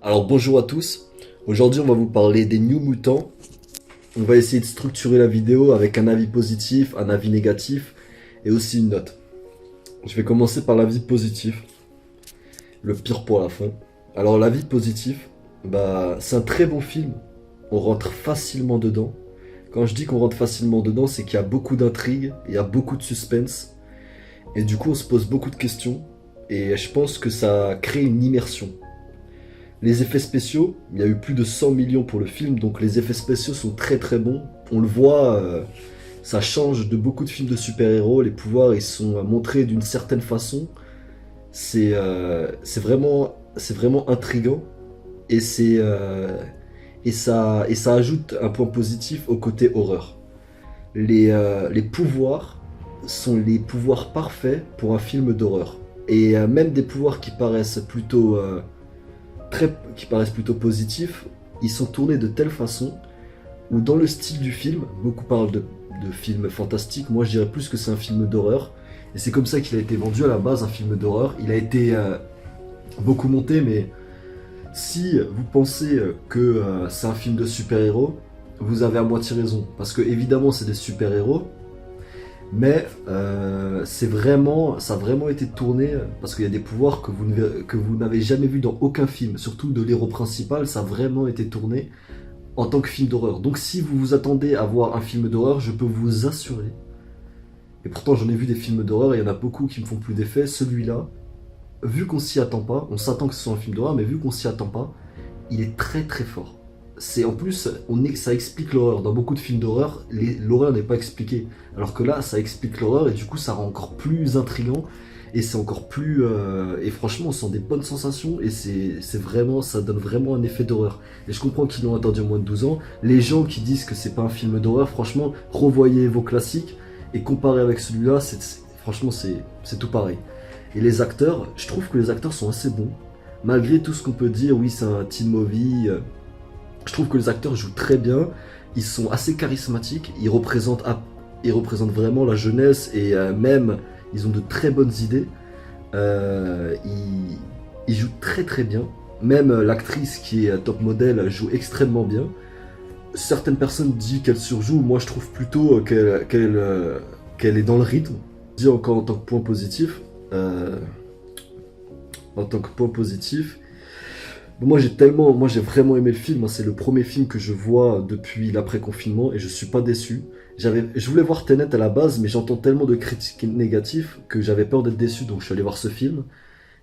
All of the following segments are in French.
Alors bonjour à tous, aujourd'hui on va vous parler des New Mutants. On va essayer de structurer la vidéo avec un avis positif, un avis négatif et aussi une note. Je vais commencer par l'avis positif, le pire pour la fin. Alors l'avis positif, c'est un très bon film, on rentre facilement dedans. Quand je dis qu'on rentre facilement dedans, c'est qu'il y a beaucoup d'intrigue, il y a beaucoup de suspense et du coup on se pose beaucoup de questions et je pense que ça crée une immersion. Les effets spéciaux, il y a eu plus de 100 millions pour le film, donc les effets spéciaux sont très très bons. On le voit, ça change de beaucoup de films de super-héros, les pouvoirs ils sont montrés d'une certaine façon. C'est vraiment intriguant et, et ça ajoute un point positif au côté horreur. Les pouvoirs sont les pouvoirs parfaits pour un film d'horreur. Et même des pouvoirs qui paraissent plutôt positifs, ils sont tournés de telle façon où dans le style du film, beaucoup parlent de film fantastique, moi je dirais plus que c'est un film d'horreur. Et c'est comme ça qu'il a été vendu à la base, un film d'horreur. Il a été beaucoup monté, mais si vous pensez que c'est un film de super-héros, vous avez à moitié raison. Parce que évidemment c'est des super-héros, mais ça a vraiment été tourné parce qu'il y a des pouvoirs que vous n'avez jamais vu dans aucun film, surtout de l'héros principal, ça a vraiment été tourné en tant que film d'horreur. Donc si vous vous attendez à voir un film d'horreur, je peux vous assurer, et pourtant j'en ai vu des films d'horreur, il y en a beaucoup qui me font plus d'effet, celui-là, vu qu'on s'y attend pas, on s'attend que ce soit un film d'horreur, mais vu qu'on s'y attend pas, il est très très fort. C'est en plus, ça explique l'horreur. Dans beaucoup de films d'horreur, l'horreur n'est pas expliquée. Alors que là, ça explique l'horreur et du coup, ça rend encore plus intriguant. Et c'est encore plus. Et franchement, on sent des bonnes sensations et ça donne vraiment un effet d'horreur. Et je comprends qu'ils l'ont attendu moins de 12 ans. Les gens qui disent que c'est pas un film d'horreur, franchement, revoyez vos classiques et comparez avec celui-là. Franchement, c'est tout pareil. Et les acteurs, je trouve que les acteurs sont assez bons. Malgré tout ce qu'on peut dire, oui, c'est un teen movie. Je trouve que les acteurs jouent très bien, ils sont assez charismatiques, ils représentent vraiment la jeunesse et même ils ont de très bonnes idées. Ils jouent très très bien. Même l'actrice qui est top modèle joue extrêmement bien. Certaines personnes disent qu'elle surjoue, moi je trouve plutôt qu'elle est dans le rythme. Je dis encore en tant que point positif. En tant que point positif, moi j'ai vraiment aimé le film, hein. C'est le premier film que je vois depuis l'après-confinement et je suis pas déçu. Je voulais voir Tenet à la base, mais j'entends tellement de critiques négatives que j'avais peur d'être déçu, donc je suis allé voir ce film.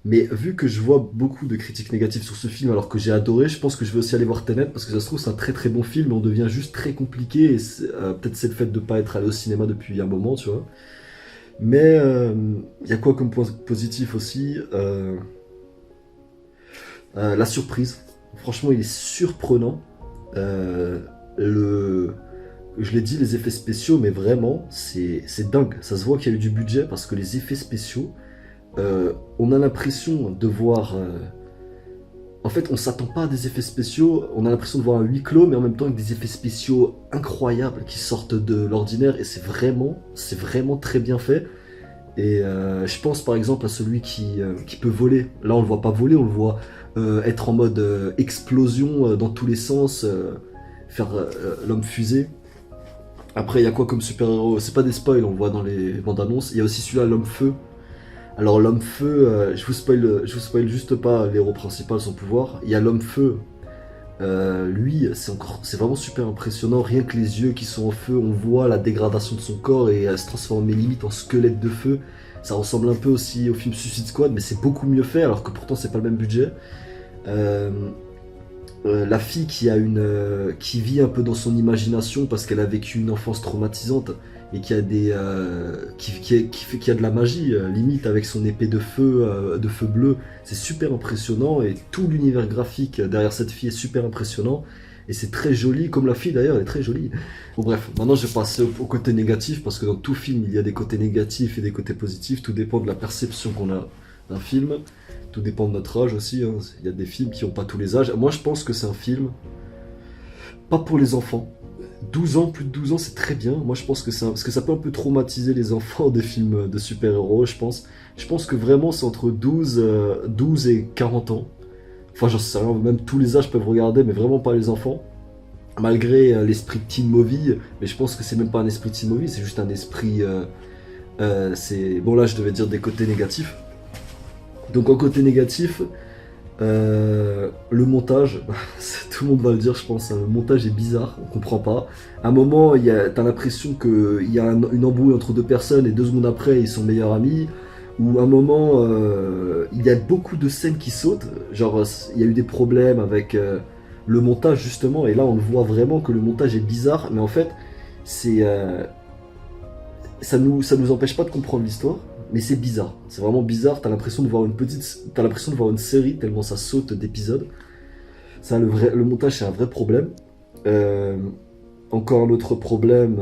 Mais vu que je vois beaucoup de critiques négatives sur ce film alors que j'ai adoré, je pense que je vais aussi aller voir Tenet parce que ça se trouve c'est un très très bon film, mais on devient juste très compliqué et peut-être c'est le fait de pas être allé au cinéma depuis un moment, tu vois. Mais il y a quoi comme point positif aussi la surprise. Franchement, il est surprenant. Euh, le... Je l'ai dit, les effets spéciaux, mais vraiment, c'est dingue. Ça se voit qu'il y a eu du budget parce que les effets spéciaux, on a l'impression de voir. En fait, on s'attend pas à des effets spéciaux. On a l'impression de voir un huis clos, mais en même temps avec des effets spéciaux incroyables qui sortent de l'ordinaire. Et c'est vraiment très bien fait. Et je pense par exemple à celui qui peut voler. Là, on le voit pas voler, on le voit être en mode explosion dans tous les sens, faire l'homme fusée. Après, il y a quoi comme super-héros? C'est pas des spoils, on le voit dans les bandes annonces. Il y a aussi celui-là, l'homme feu. Alors, l'homme feu, je vous spoil juste pas l'héros principal, son pouvoir. Il y a l'homme feu. Lui, c'est vraiment super impressionnant. Rien que les yeux qui sont en feu, on voit la dégradation de son corps et elle se transforme limite en squelette de feu. Ça ressemble un peu aussi au film Suicide Squad, mais c'est beaucoup mieux fait alors que pourtant c'est pas le même budget. Euh, la fille qui vit un peu dans son imagination parce qu'elle a vécu une enfance traumatisante et qui a qui a de la magie limite avec son épée de feu bleu, c'est super impressionnant et tout l'univers graphique derrière cette fille est super impressionnant et c'est très joli, comme la fille d'ailleurs, elle est très jolie. Bon bref, maintenant je vais passer au côté négatif parce que dans tout film il y a des côtés négatifs et des côtés positifs, tout dépend de la perception qu'on a d'un film. Tout dépend de notre âge aussi, hein. Il y a des films qui n'ont pas tous les âges. Moi je pense que c'est un film pas pour les enfants. 12 ans, plus de 12 ans, c'est très bien. Moi je pense que parce que ça peut un peu traumatiser les enfants des films de super-héros, je pense. Je pense que vraiment c'est entre 12 et 40 ans. Enfin, j'en sais rien, même tous les âges peuvent regarder, mais vraiment pas les enfants. Malgré l'esprit de teen movie, mais je pense que c'est même pas un esprit de teen movie, c'est juste un esprit... c'est... Bon là, je devais dire des côtés négatifs. Donc en côté négatif, le montage, tout le monde va le dire, je pense, le montage est bizarre, on comprend pas. À un moment, t'as l'impression qu'il y a une embrouille entre deux personnes et 2 secondes après, ils sont meilleurs amis. Ou à un moment, il y a beaucoup de scènes qui sautent. Genre, il y a eu des problèmes avec le montage, justement, et là, on le voit vraiment que le montage est bizarre, mais en fait, c'est ça nous empêche pas de comprendre l'histoire, mais c'est bizarre. C'est vraiment bizarre. T'as l'impression de voir une série tellement ça saute d'épisodes. Ça, le montage, c'est un vrai problème. Euh, Encore un autre problème.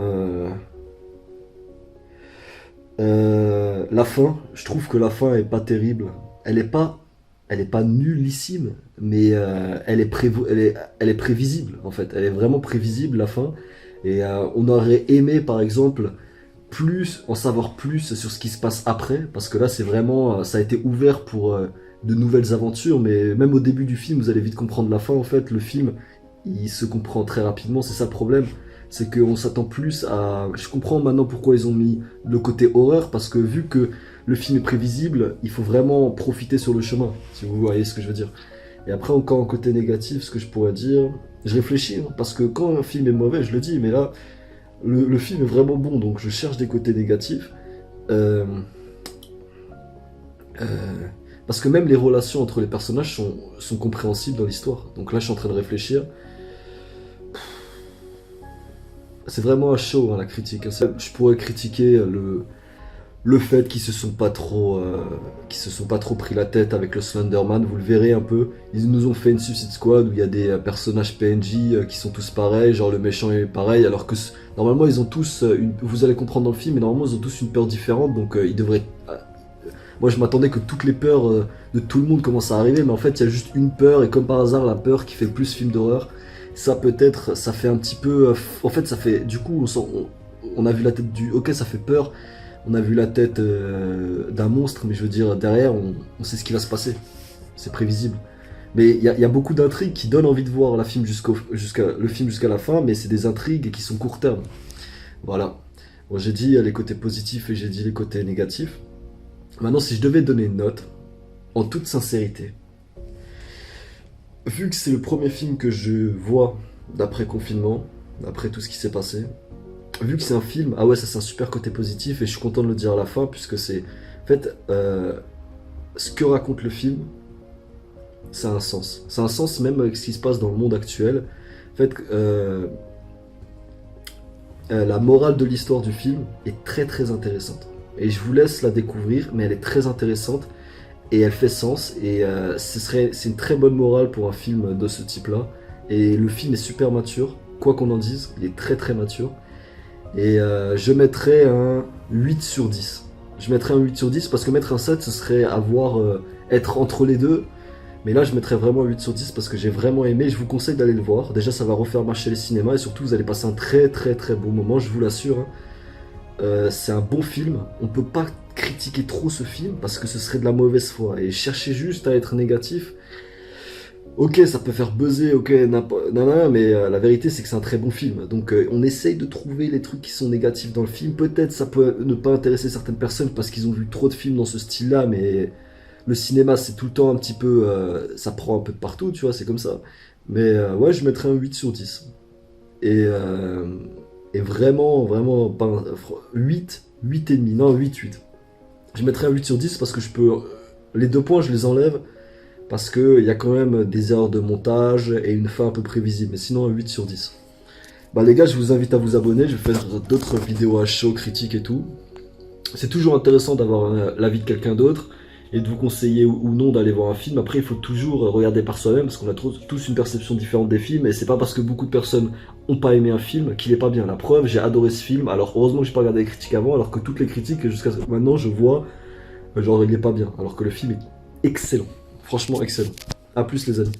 La fin. Je trouve que la fin est pas terrible. Elle est pas nullissime, mais elle est prévisible en fait. Elle est vraiment prévisible la fin. Et on aurait aimé, par exemple, en savoir plus sur ce qui se passe après, parce que là c'est vraiment, ça a été ouvert pour de nouvelles aventures, mais même au début du film vous allez vite comprendre la fin en fait. Le film il se comprend très rapidement, c'est ça le problème, c'est qu'on s'attend plus à... Je comprends maintenant pourquoi ils ont mis le côté horreur, parce que vu que le film est prévisible, il faut vraiment profiter sur le chemin, si vous voyez ce que je veux dire. Et après encore un côté négatif, ce que je pourrais dire, je réfléchis, hein, parce que quand un film est mauvais je le dis, mais là le film est vraiment bon, donc je cherche des côtés négatifs. Euh, euh, Parce que même les relations entre les personnages sont compréhensibles dans l'histoire. Donc là, je suis en train de réfléchir. C'est vraiment un show, hein, la critique. Je pourrais critiquer le fait qu'ils se sont pas trop pris la tête avec le Slenderman. Vous le verrez un peu. Ils nous ont fait une Suicide Squad où il y a des personnages PNJ qui sont tous pareils, genre le méchant est pareil, alors que normalement ils ont tous, vous allez comprendre dans le film, mais normalement ils ont tous une peur différente, donc ils devraient... Moi je m'attendais que toutes les peurs de tout le monde commencent à arriver, mais en fait il y a juste une peur, et comme par hasard la peur qui fait le plus film d'horreur. Ça peut-être, ça fait un petit peu... en fait ça fait... Du coup on a vu la tête du... Ok, ça fait peur. On a vu la tête d'un monstre, mais je veux dire, derrière, on sait ce qui va se passer. C'est prévisible. Mais il y a beaucoup d'intrigues qui donnent envie de voir le film jusqu'à la fin, mais c'est des intrigues qui sont court terme. Voilà. Bon, j'ai dit les côtés positifs et j'ai dit les côtés négatifs. Maintenant, si je devais donner une note, en toute sincérité, vu que c'est le premier film que je vois d'après confinement, d'après tout ce qui s'est passé, vu que c'est un film, ah ouais, ça c'est un super côté positif et je suis content de le dire à la fin, puisque c'est... En fait, ce que raconte le film, ça a un sens. Ça a un sens même avec ce qui se passe dans le monde actuel. En fait, la morale de l'histoire du film est très très intéressante. Et je vous laisse la découvrir, mais elle est très intéressante et elle fait sens. Et c'est une très bonne morale pour un film de ce type-là. Et le film est super mature, quoi qu'on en dise, il est très très mature. Et je mettrais un 8 sur 10. Je mettrais un 8 sur 10 parce que mettre un 7, ce serait être entre les deux. Mais là, je mettrais vraiment un 8 sur 10 parce que j'ai vraiment aimé. Je vous conseille d'aller le voir. Déjà, ça va refaire marcher les cinémas et surtout, vous allez passer un très très très bon moment, je vous l'assure, hein. C'est un bon film. On peut pas critiquer trop ce film parce que ce serait de la mauvaise foi. Et chercher juste à être négatif, ok, ça peut faire buzzer, ok, nanana, mais la vérité c'est que c'est un très bon film. Donc on essaye de trouver les trucs qui sont négatifs dans le film. Peut-être ça peut ne pas intéresser certaines personnes parce qu'ils ont vu trop de films dans ce style-là, mais le cinéma c'est tout le temps un petit peu... ça prend un peu de partout, tu vois, c'est comme ça. Mais ouais, je mettrais un 8 sur 10. Et vraiment, vraiment, pas 8 et demi, non 8. Je mettrais un 8 sur 10 parce que je peux... Les 2 points, je les enlève. Parce qu'il y a quand même des erreurs de montage et une fin un peu prévisible. Mais sinon, un 8 sur 10. Bah les gars, je vous invite à vous abonner. Je vais faire d'autres vidéos à chaud, critiques et tout. C'est toujours intéressant d'avoir l'avis de quelqu'un d'autre et de vous conseiller ou non d'aller voir un film. Après, il faut toujours regarder par soi-même parce qu'on a tous une perception différente des films. Et c'est pas parce que beaucoup de personnes ont pas aimé un film qu'il est pas bien. La preuve, j'ai adoré ce film. Alors heureusement que j'ai pas regardé les critiques avant, alors que toutes les critiques jusqu'à maintenant, je vois genre il est pas bien. Alors que le film est excellent. Franchement excellent. A plus les amis.